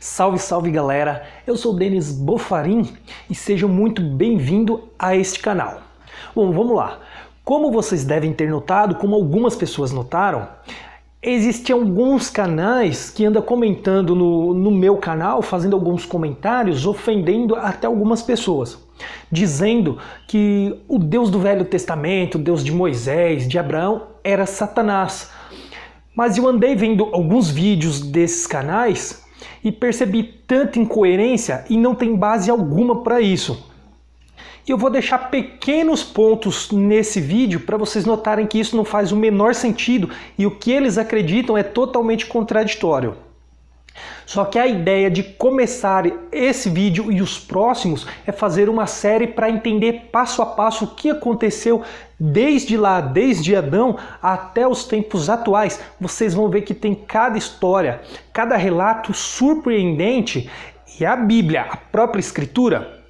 Salve, salve galera! Eu sou o Denis Bofarin e sejam muito bem-vindos a este canal. Bom, vamos lá. Como vocês devem ter notado, como algumas pessoas notaram, existem alguns canais que andam comentando no meu canal, fazendo alguns comentários, ofendendo até algumas pessoas, dizendo que o Deus do Velho Testamento, o Deus de Moisés, de Abraão, era Satanás. Mas eu andei vendo alguns vídeos desses canais e percebi tanta incoerência e não tem base alguma para isso. E eu vou deixar pequenos pontos nesse vídeo para vocês notarem que isso não faz o menor sentido e o que eles acreditam é totalmente contraditório. Só que a ideia de começar esse vídeo e os próximos é fazer uma série para entender passo a passo o que aconteceu desde lá, desde Adão até os tempos atuais. Vocês vão ver que tem cada história, cada relato surpreendente e a Bíblia, a própria Escritura,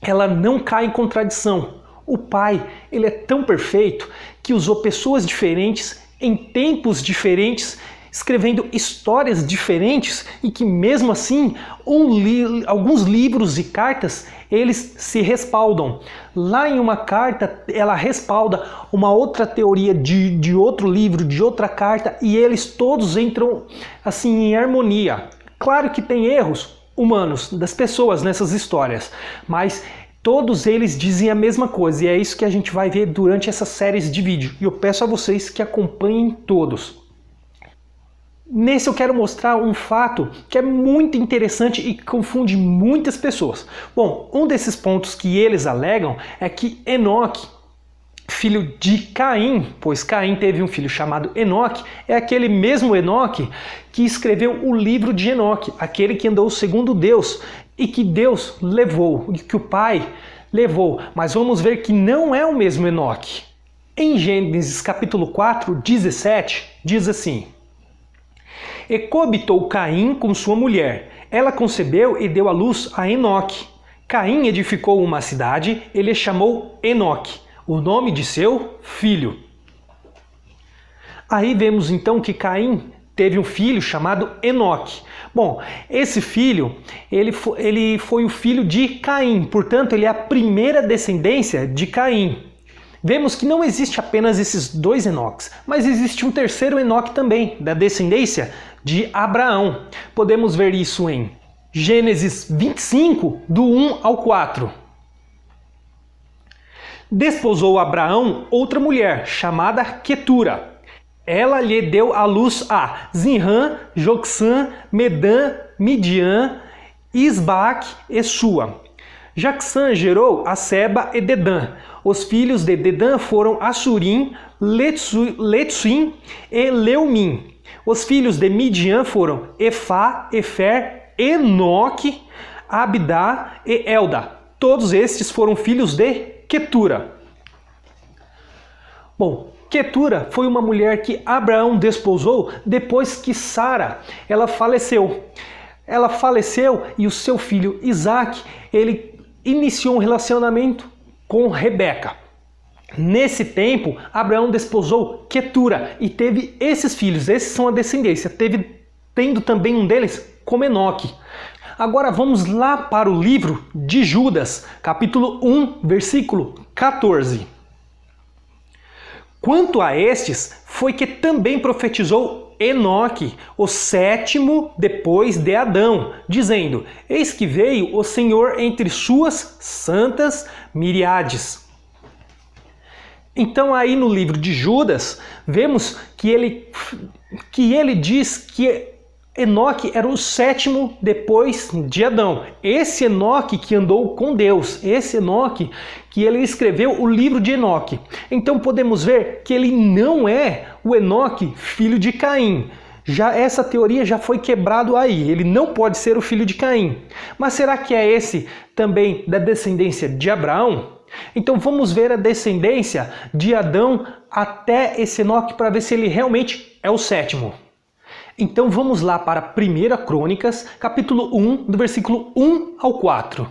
ela não cai em contradição. O Pai, ele é tão perfeito que usou pessoas diferentes em tempos diferentes, escrevendo histórias diferentes e que mesmo assim alguns livros e cartas eles se respaldam. Lá em uma carta ela respalda uma outra teoria de outro livro, de outra carta e eles todos entram assim em harmonia. Claro que tem erros humanos das pessoas nessas histórias, mas todos eles dizem a mesma coisa e é isso que a gente vai ver durante essas séries de vídeo. E eu peço a vocês que acompanhem todos. Nesse eu quero mostrar um fato que é muito interessante e que confunde muitas pessoas. Bom, um desses pontos que eles alegam é que Enoque, filho de Caim, pois Caim teve um filho chamado Enoque, é aquele mesmo Enoque que escreveu o livro de Enoque, aquele que andou segundo Deus e que Deus levou, e que o Pai levou. Mas vamos ver que não é o mesmo Enoque. Em Gênesis capítulo 4, 17, diz assim: E coabitou Caim com sua mulher. Ela concebeu e deu à luz a Enoque. Caim edificou uma cidade, ele a chamou Enoque, o nome de seu filho. Aí vemos então que Caim teve um filho chamado Enoque. Bom, esse filho, ele foi o filho de Caim, portanto ele é a primeira descendência de Caim. Vemos que não existe apenas esses dois Enoques, mas existe um terceiro Enoque também, da descendência de Abraão. Podemos ver isso em Gênesis 25, do 1 ao 4. Desposou Abraão outra mulher, chamada Quetura. Ela lhe deu à luz a Zinrã, Joksã, Medã, Midian, Isbaque e Sua. Joksã gerou a Seba e Dedã. Os filhos de Dedã foram Assurim, Letsuim e Leumim. Os filhos de Midian foram Efá, Efer, Enoque, Abidá e Elda. Todos estes foram filhos de Quetura. Bom, Quetura foi uma mulher que Abraão desposou depois que Sara ela faleceu. Ela faleceu e o seu filho Isaac ele iniciou um relacionamento com Rebeca. Nesse tempo, Abraão desposou Quetura e teve esses filhos. Esses são a descendência, tendo também um deles como Enoque. Agora vamos lá para o livro de Judas, capítulo 1, versículo 14. Quanto a estes, foi que também profetizou Enoque, o sétimo depois de Adão, dizendo: Eis que veio o Senhor entre suas santas miríades. Então aí no livro de Judas, vemos que ele diz que Enoque era o sétimo depois de Adão. Esse Enoque que andou com Deus, esse Enoque que ele escreveu o livro de Enoque. Então podemos ver que ele não é o Enoque, filho de Caim. Já essa teoria já foi quebrado aí, ele não pode ser o filho de Caim. Mas será que é esse também da descendência de Abraão? Então vamos ver a descendência de Adão até esse Enoque para ver se ele realmente é o sétimo. Então vamos lá para 1 Crônicas, capítulo 1, do versículo 1 ao 4.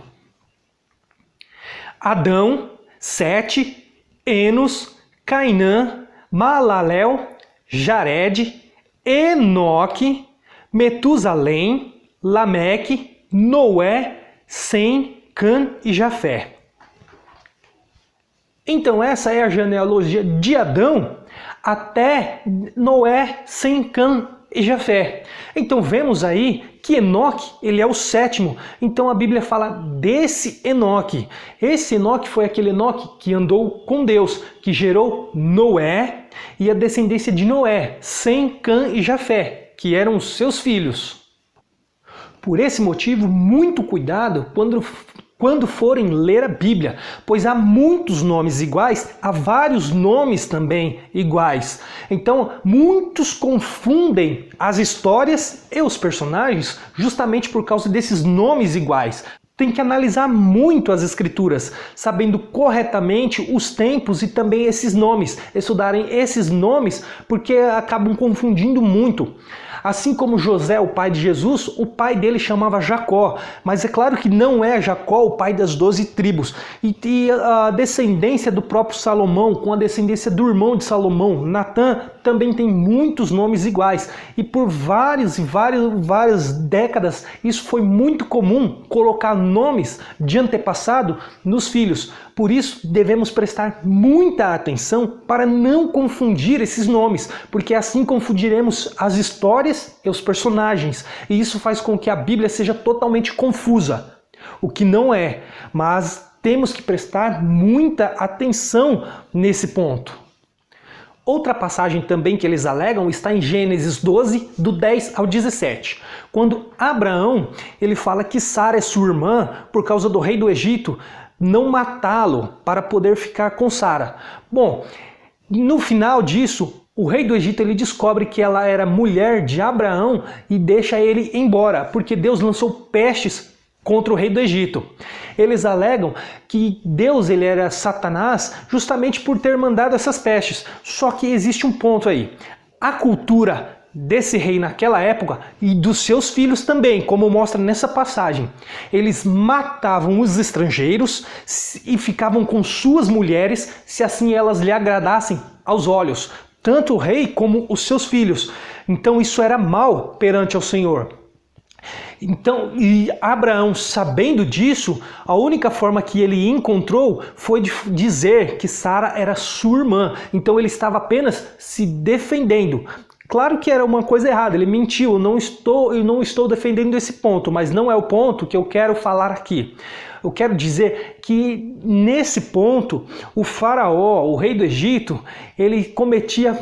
Adão, Sete, Enos, Cainã, Maalalel, Jared, Enoque, Metusalém, Lameque, Noé, Sem, Cã e Jafé. Então essa é a genealogia de Adão até Noé, Sem, Cã e Jafé. Então vemos aí que Enoque, ele é o sétimo. Então a Bíblia fala desse Enoque. Esse Enoque foi aquele Enoque que andou com Deus, que gerou Noé e a descendência de Noé, Sem, Cã e Jafé, que eram os seus filhos. Por esse motivo, muito cuidado quando forem ler a Bíblia, pois há muitos nomes iguais, há vários nomes também iguais. Então, muitos confundem as histórias e os personagens justamente por causa desses nomes iguais. Tem que analisar muito as escrituras, sabendo corretamente os tempos e também esses nomes, estudarem esses nomes, porque acabam confundindo muito. Assim como José, o pai de Jesus, o pai dele chamava Jacó, mas é claro que não é Jacó o pai das 12 tribos. E a descendência do próprio Salomão, com a descendência do irmão de Salomão, Natã, também tem muitos nomes iguais. E por várias décadas, isso foi muito comum, colocar nomes de antepassado nos filhos. Por isso, devemos prestar muita atenção para não confundir esses nomes, porque assim confundiremos as histórias e os personagens, e isso faz com que a Bíblia seja totalmente confusa, o que não é, mas temos que prestar muita atenção nesse ponto. Outra passagem também que eles alegam está em Gênesis 12, do 10 ao 17, quando Abraão ele fala que Sara é sua irmã por causa do rei do Egito, não matá-lo para poder ficar com Sara. Bom, no final disso, o rei do Egito ele descobre que ela era mulher de Abraão e deixa ele embora, porque Deus lançou pestes contra o rei do Egito. Eles alegam que Deus ele era Satanás justamente por ter mandado essas pestes. Só que existe um ponto aí. A cultura desse rei naquela época e dos seus filhos também, como mostra nessa passagem. Eles matavam os estrangeiros e ficavam com suas mulheres se assim elas lhe agradassem aos olhos, tanto o rei como os seus filhos. Então isso era mal perante ao Senhor. Então, e Abraão, sabendo disso, a única forma que ele encontrou foi de dizer que Sara era sua irmã. Então ele estava apenas se defendendo. Claro que era uma coisa errada, ele mentiu, eu não estou defendendo esse ponto, mas não é o ponto que eu quero falar aqui. Eu quero dizer que nesse ponto, o faraó, o rei do Egito, ele cometia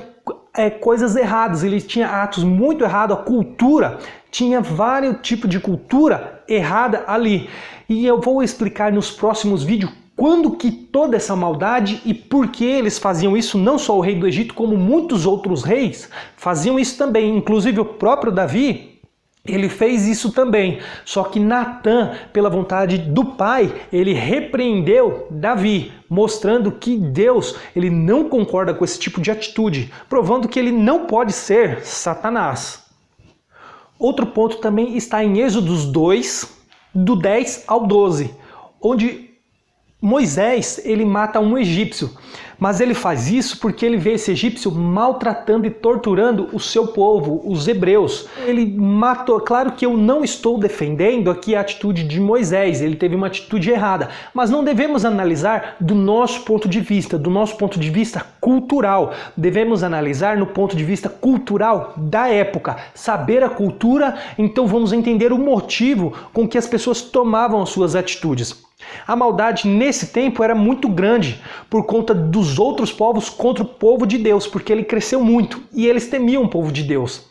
coisas erradas, ele tinha atos muito errados, a cultura, tinha vários tipos de cultura errada ali. E eu vou explicar nos próximos vídeos quando que toda essa maldade e por que eles faziam isso, não só o rei do Egito, como muitos outros reis faziam isso também. Inclusive o próprio Davi, ele fez isso também. Só que Natã, pela vontade do pai, ele repreendeu Davi, mostrando que Deus ele não concorda com esse tipo de atitude, provando que ele não pode ser Satanás. Outro ponto também está em Êxodo 2, do 10 ao 12, onde Moisés, ele mata um egípcio, mas ele faz isso porque ele vê esse egípcio maltratando e torturando o seu povo, os hebreus. Ele matou, claro que eu não estou defendendo aqui a atitude de Moisés, ele teve uma atitude errada, mas não devemos analisar do nosso ponto de vista cultural. Devemos analisar no ponto de vista cultural da época, saber a cultura, então vamos entender o motivo com que as pessoas tomavam as suas atitudes. A maldade nesse tempo era muito grande por conta dos outros povos contra o povo de Deus, porque ele cresceu muito e eles temiam o povo de Deus.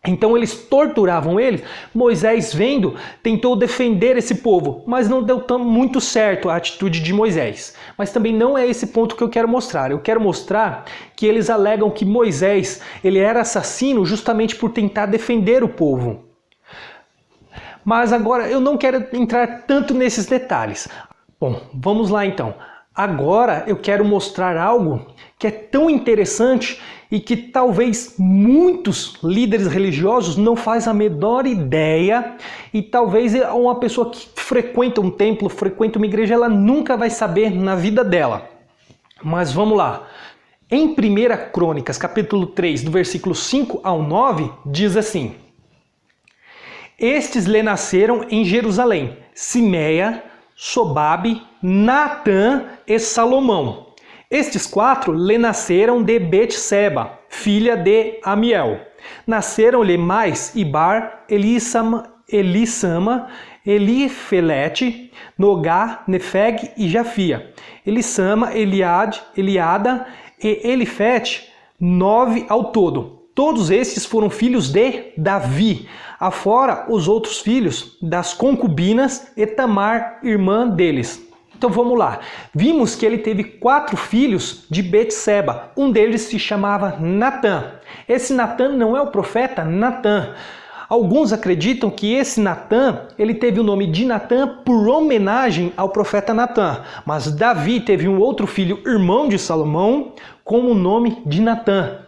Então eles torturavam eles. Moisés, vendo, tentou defender esse povo, mas não deu muito certo a atitude de Moisés. Mas também não é esse ponto que eu quero mostrar. Eu quero mostrar que eles alegam que Moisés ele era assassino justamente por tentar defender o povo. Mas agora eu não quero entrar tanto nesses detalhes. Bom, vamos lá então. Agora eu quero mostrar algo que é tão interessante e que talvez muitos líderes religiosos não fazem a menor ideia e talvez uma pessoa que frequenta um templo, frequenta uma igreja, ela nunca vai saber na vida dela. Mas vamos lá. Em 1 Crônicas, capítulo 3, do versículo 5 ao 9, diz assim: Estes lhe nasceram em Jerusalém: Simeia, Sobabe, Natã e Salomão. Estes 4 lhe nasceram de Betseba, filha de Amiel. Nasceram-lhe mais Ibar, Elissama, Elifelete, Nogá, Nefeg e Jafia. Elissama, Eliada e Elifete, 9 ao todo. Todos estes foram filhos de Davi, afora os outros filhos das concubinas e Tamar, irmã deles. Então vamos lá. Vimos que ele teve 4 filhos de Betseba. Um deles se chamava Natã. Esse Natã não é o profeta Natã. Alguns acreditam que esse Natã, ele teve o nome de Natã por homenagem ao profeta Natã. Mas Davi teve um outro filho, irmão de Salomão, com o nome de Natã.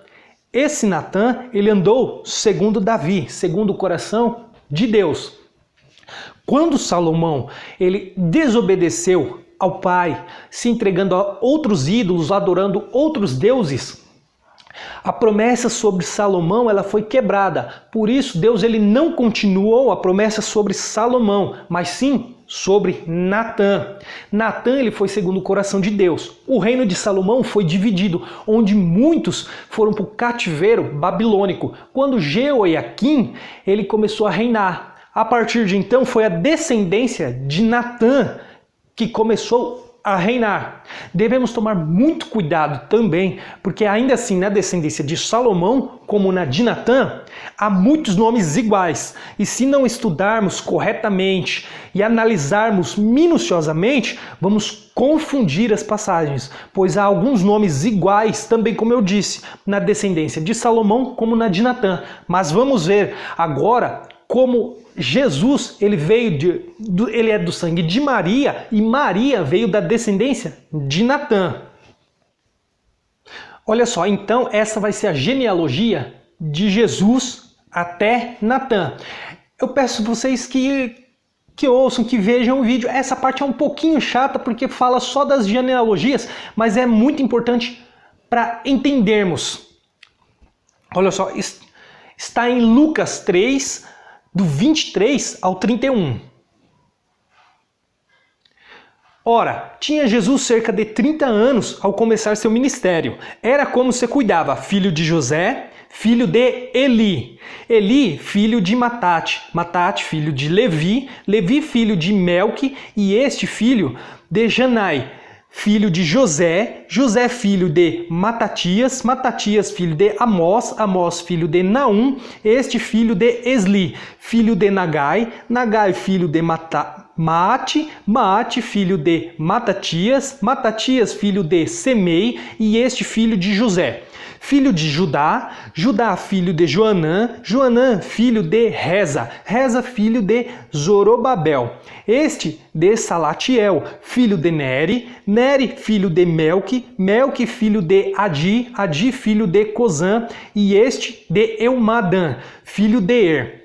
Esse Natã, ele andou segundo Davi, segundo o coração de Deus. Quando Salomão, ele desobedeceu ao pai, se entregando a outros ídolos, adorando outros deuses, a promessa sobre Salomão ela foi quebrada. Por isso, Deus ele não continuou a promessa sobre Salomão, mas sim sobre Natã. Natã ele foi segundo o coração de Deus. O reino de Salomão foi dividido, onde muitos foram para o cativeiro babilônico. Quando Jeoiaquim ele começou a reinar. A partir de então foi a descendência de Natã que começou a reinar. Devemos tomar muito cuidado também, porque ainda assim na descendência de Salomão, como na de Natã, há muitos nomes iguais. E se não estudarmos corretamente e analisarmos minuciosamente, vamos confundir as passagens, pois há alguns nomes iguais também, como eu disse, na descendência de Salomão como na de Natã. Mas vamos ver agora como Jesus ele é do sangue de Maria e Maria veio da descendência de Natã. Olha só, então essa vai ser a genealogia de Jesus até Natã. Eu peço vocês que ouçam, que vejam o vídeo. Essa parte é um pouquinho chata porque fala só das genealogias, mas é muito importante para entendermos. Olha só, está em Lucas 3, do 23 ao 31. Ora, tinha Jesus cerca de 30 anos ao começar seu ministério. Era como se cuidava, filho de José, filho de Eli. Eli, filho de Matate. Matate, filho de Levi. Levi, filho de Melque. E este filho de Janai, filho de José. José, filho de Matatias. Matatias, filho de Amós. Amós, filho de Naum. Este filho de Esli, filho de Nagai. Nagai, filho de Maate. Maate, filho de Matatias. Matatias, filho de Semei. E este filho de José, filho de Judá. Judá, filho de Joanã. Joanã, filho de Reza. Reza, filho de Zorobabel. Este de Salatiel, filho de Neri. Neri, filho de Melque. Melque, filho de Adi. Adi, filho de Cozã. E este de Eumadã, filho de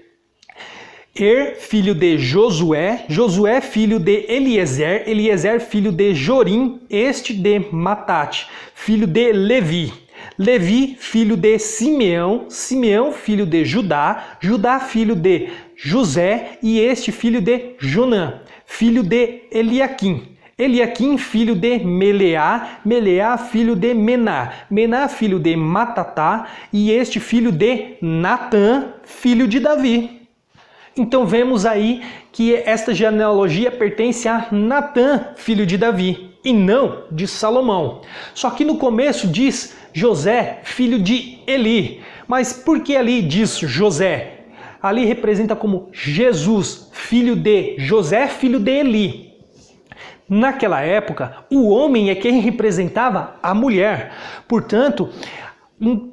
Er, filho de Josué. Josué, filho de Eliezer. Eliezer, filho de Jorim. Este de Matate, filho de Levi. Levi, filho de Simeão. Simeão, filho de Judá. Judá, filho de José. E este filho de Jonã, filho de Eliaquim. Eliaquim, filho de Meleá. Meleá, filho de Mená. Mená, filho de Matatá. E este filho de Natã, filho de Davi. Então vemos aí que esta genealogia pertence a Natã, filho de Davi, e não de Salomão. Só que no começo diz José, filho de Eli. Mas por que ali diz José? Ali representa como Jesus, filho de José, filho de Eli. Naquela época, o homem é quem representava a mulher. Portanto,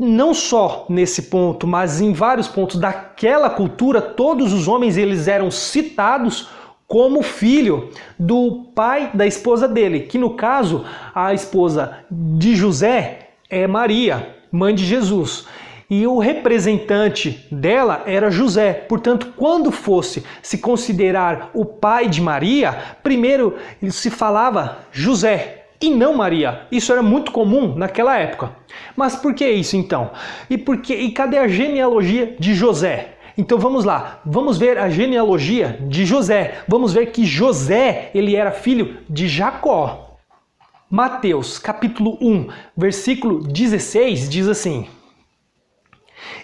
não só nesse ponto, mas em vários pontos daquela cultura, todos os homens eles eram citados como filho do pai da esposa dele, que no caso, a esposa de José é Maria, mãe de Jesus. E o representante dela era José. Portanto, quando fosse se considerar o pai de Maria, primeiro se falava José e não Maria. Isso era muito comum naquela época. Mas por que isso então? E cadê a genealogia de José? Então vamos lá, vamos ver a genealogia de José. Vamos ver que José, ele era filho de Jacó. Mateus, capítulo 1, versículo 16, diz assim: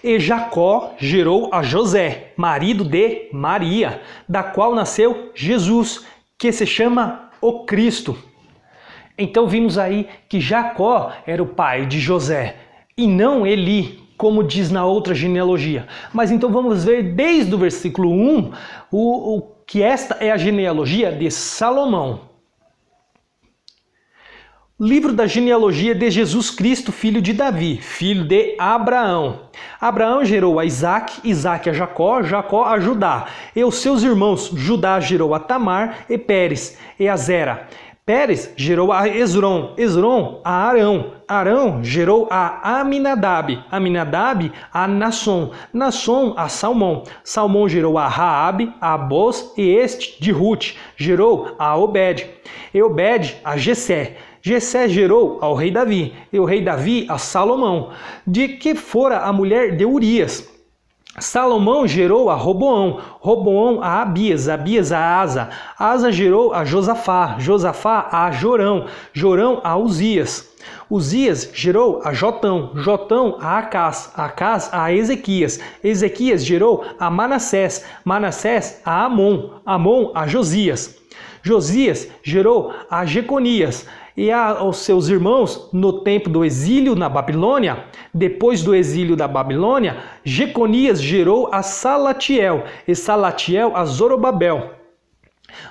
E Jacó gerou a José, marido de Maria, da qual nasceu Jesus, que se chama o Cristo. Então vimos aí que Jacó era o pai de José, e não Eli, como diz na outra genealogia. Mas então vamos ver desde o versículo 1 que esta é a genealogia de Salomão. Livro da genealogia de Jesus Cristo, filho de Davi, filho de Abraão. Abraão gerou a Isaac, Isaac a Jacó, Jacó a Judá. E os seus irmãos, Judá gerou a Tamar e Pérez e a Zera. Pérez gerou a Esrom, Esrom a Arão, Arão gerou a Aminadab, Aminadab a Nasson, Nasson a Salmão, Salmão gerou a Raabe, a Boz e este de Ruth gerou a Obed, e Obed a Jessé. Jessé gerou ao rei Davi, e o rei Davi a Salomão, de que fora a mulher de Urias. Salomão gerou a Roboão, Roboão a Abias, Abias a Asa, Asa gerou a Josafá, Josafá a Jorão, Jorão a Uzias. Uzias gerou a Jotão, Jotão a Acás, Acás a Ezequias, Ezequias gerou a Manassés, Manassés a Amon, Amon a Josias. Josias gerou a Jeconias e aos seus irmãos no tempo do exílio na Babilônia. Depois do exílio da Babilônia, Jeconias gerou a Salatiel e Salatiel a Zorobabel.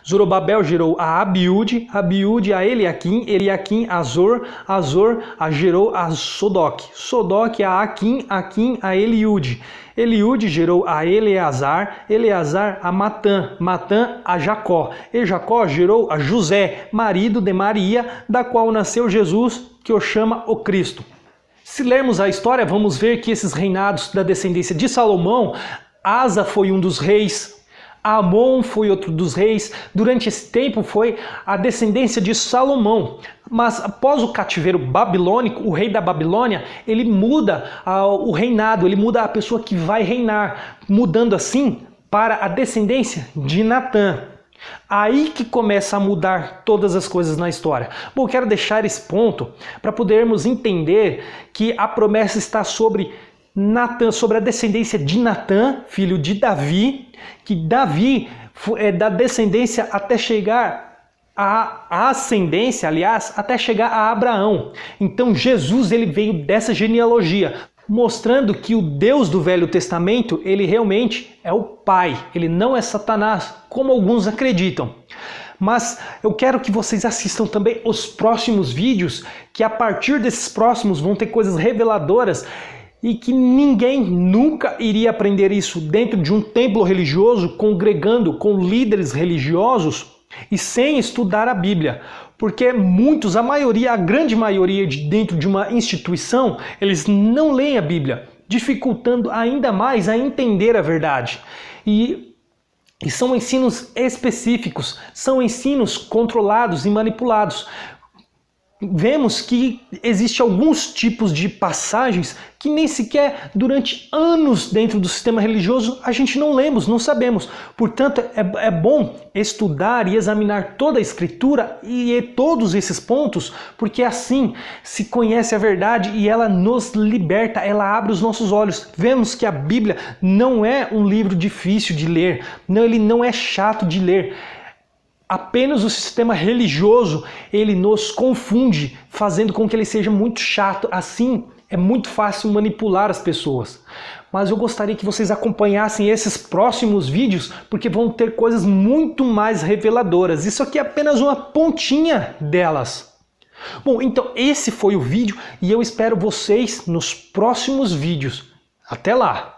Zorobabel gerou a Abiúde, Abiúde a Eliaquim, Eliaquim a Azor, Azor a gerou a Sodoc, Sodoc a Aquim, Aquim a Eliúde. Eliúde gerou a Eleazar, Eleazar a Matã, Matã a Jacó, e Jacó gerou a José, marido de Maria, da qual nasceu Jesus, que o chama o Cristo. Se lermos a história, vamos ver que esses reinados da descendência de Salomão, Asa foi um dos reis, Amon foi outro dos reis. Durante esse tempo foi a descendência de Salomão. Mas após o cativeiro babilônico, o rei da Babilônia, ele muda o reinado, ele muda a pessoa que vai reinar, mudando assim para a descendência de Natã. Aí que começa a mudar todas as coisas na história. Bom, quero deixar esse ponto para podermos entender que a promessa está sobre Natã, sobre a descendência de Natã, filho de Davi, que Davi é da descendência até chegar à ascendência, aliás, até chegar a Abraão. Então Jesus ele veio dessa genealogia, mostrando que o Deus do Velho Testamento, ele realmente é o Pai, ele não é Satanás, como alguns acreditam. Mas eu quero que vocês assistam também os próximos vídeos, que a partir desses próximos vão ter coisas reveladoras e que ninguém nunca iria aprender isso dentro de um templo religioso, congregando com líderes religiosos e sem estudar a Bíblia. Porque muitos, a grande maioria dentro de uma instituição, eles não leem a Bíblia, dificultando ainda mais a entender a verdade. E são ensinos específicos, são ensinos controlados e manipulados. Vemos que existem alguns tipos de passagens que nem sequer durante anos dentro do sistema religioso a gente não lemos, não sabemos. Portanto, é bom estudar e examinar toda a Escritura e todos esses pontos, porque assim se conhece a verdade e ela nos liberta, ela abre os nossos olhos. Vemos que a Bíblia não é um livro difícil de ler, ele não é chato de ler. Apenas o sistema religioso, ele nos confunde, fazendo com que ele seja muito chato. Assim, é muito fácil manipular as pessoas. Mas eu gostaria que vocês acompanhassem esses próximos vídeos, porque vão ter coisas muito mais reveladoras. Isso aqui é apenas uma pontinha delas. Bom, então esse foi o vídeo e eu espero vocês nos próximos vídeos. Até lá!